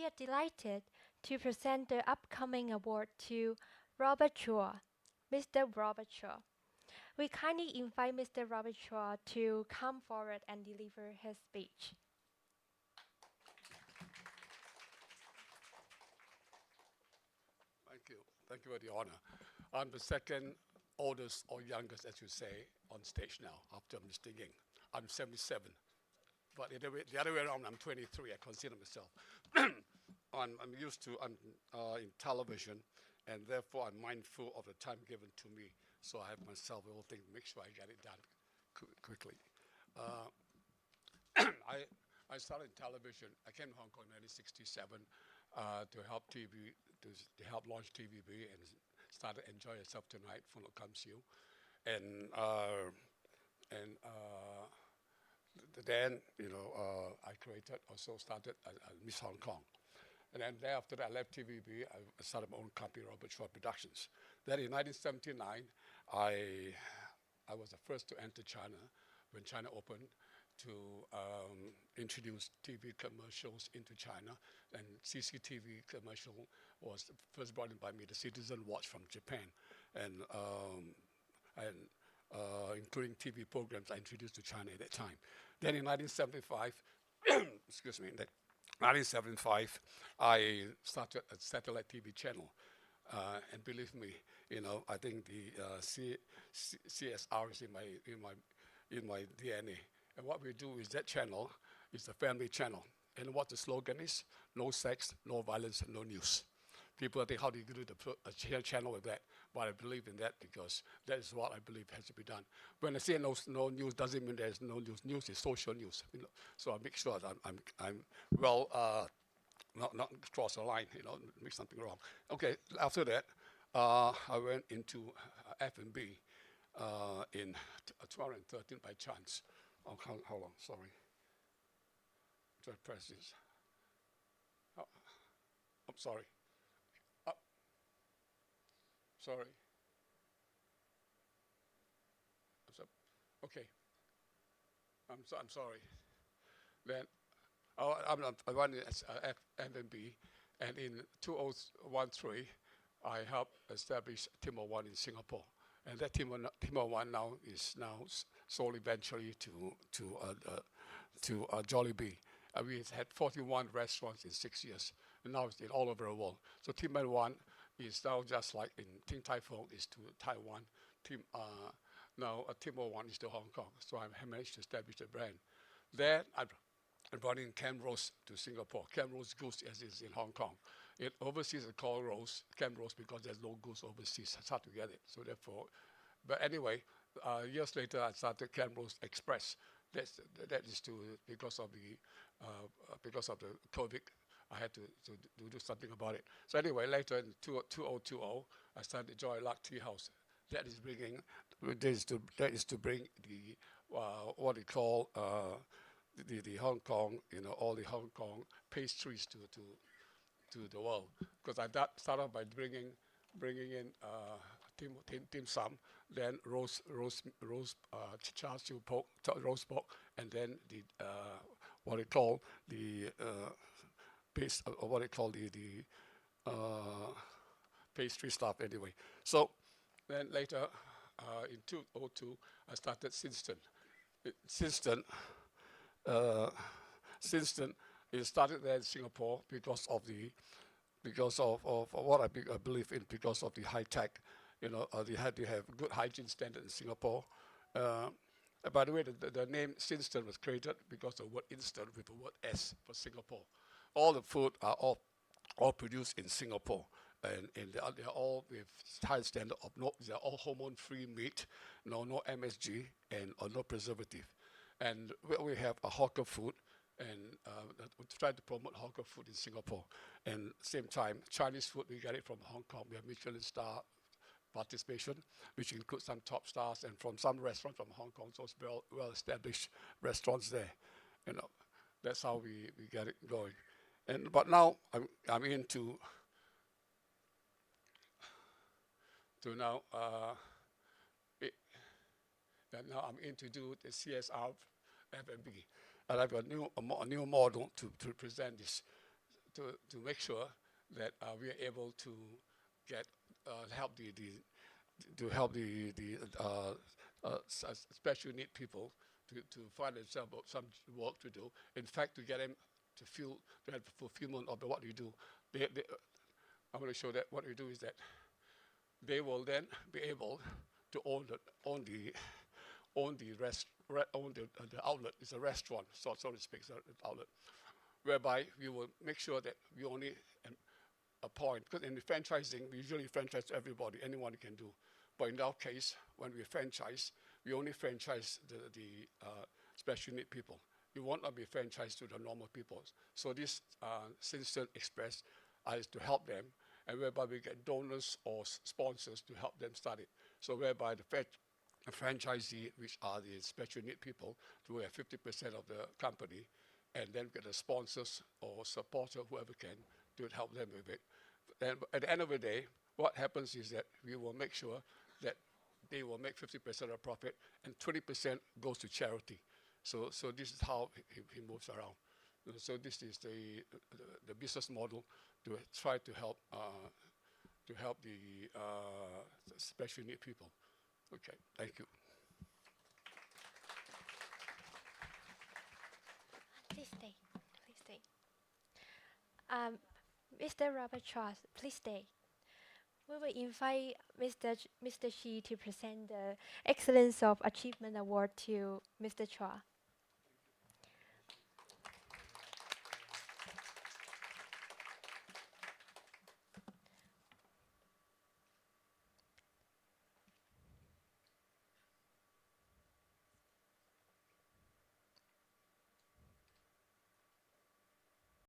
we are delighted to present the upcoming award to RobertChua, Mr. RobertChua. We kindly invite Mr. RobertChua to come forward and deliver his speech. Thank you. Thank you for the honor. I'm the second oldest or youngest, as you say, on stage now after Mr. Ying. I'm 77. But the other way around, I'm 23. I consider myself. I'm used to in television, and therefore I'm mindful of the time given to me. So I have myself a whole thing to make sure I get it done quickly. Uh, I started in television. I came to Hong Kong in 1967 to help TV, to help launch TVB, and started Enjoy Yourself Tonight, Full Comes You, and then I created also started Miss Hong Kong. And then after that, I left TVB. I started my own company, RobertChua Productions. Then in 1979, I was the first to enter China when China opened to introduce TV commercials into China. And CCTV commercial was first brought in by me, the Citizen Watch from Japan. And including TV programs I introduced to China at that time. Then in 1975, excuse me, in 1975, I started a satellite TV channel. And believe me, I think the CSR is in my DNA. And what we do is that channel is a family channel. And what the slogan is: no sex, no violence, no news. People think, how do you do a channel with that? But I believe in that because that is what I believe has to be done. When I say no news, doesn't mean there's no news. News is social news. So I make sure that I'm well, not cross the line, make something wrong. Okay, after that, I went into F&B in 2013 by chance. Oh, hold on, sorry. Try to press this. Oh, I'm sorry. Sorry. Okay. I'm sorry. Then I run as F&B, and in 2013, I helped establish Tim Ho Wan in Singapore, and that Tim Ho Wan now is sold eventually to Jollibee. We had 41 restaurants in 6 years, and now it's in all over the world. So Tim Ho Wan is now just like in Tim Tai Fung is to Taiwan. Now Tim Ho Wan is to Hong Kong. So I managed to establish the brand. Then I brought in Cam Roast to Singapore. Cam Roast goose as is in Hong Kong. Overseas it's called roast, Cam Roast, because there's no goose overseas. It's hard to get it. So therefore, but anyway, years later I started Cam Roast Express. That is because of the COVID. I had to do something about it. So anyway, later in 2020, I started Joy Luck Teahouse. That is to bring the what they call the Hong Kong, all the Hong Kong pastries to the world. Because I started by bringing in dim sum, then roast char siu pork, roast pork, and then the what they call the what they call the pastry stuff anyway. So then later in 2002 I started SiNSTANT. SiNSTANT it started there in Singapore because of what I believe in, because of the high tech. They had to have good hygiene standard in Singapore. By the way, the name SiNSTANT was created because of the word instant with the word S for Singapore. All the food are all produced in Singapore, and they're all with high standard of they're all hormone-free meat, no MSG and no preservative. And we have a hawker food, and we try to promote hawker food in Singapore. And same time, Chinese food, we get it from Hong Kong. We have Michelin star participation, which includes some top stars, and from some restaurants from Hong Kong, so it's well-established restaurants there. That's how we get it going. But now I'm into now I'm into do the CSR F&B, and I've got a new model to present this to make sure that we are able to get help to help the special need people to find themselves some work to do. In fact, to get them to feel to have fulfillment of what you do. I want to show that what we do is that they will then be able to own the outlet. It's a restaurant, so to speak, it's an outlet, whereby we will make sure that we only appoint, because in the franchising, we usually franchise to everybody, anyone can do. But in our case, when we franchise, we only franchise the special need people. We won't not be franchised to the normal people. So this SiNSTANT Express is to help them, and whereby we get donors or sponsors to help them start it. So whereby the franchisee, which are the special need people, to have 50% of the company, and then get the sponsors or supporter, whoever can, to help them with it. And at the end of the day, what happens is that we will make sure that they will make 50% of profit, and 20% goes to charity. So this is how he moves around. So this is the business model to try to help the special need people. Okay, thank you. Please stay. Please stay. Mr. RobertChua, please stay. We will invite Mr. Shi to present the Excellence of Achievement Award to Mr. Chua.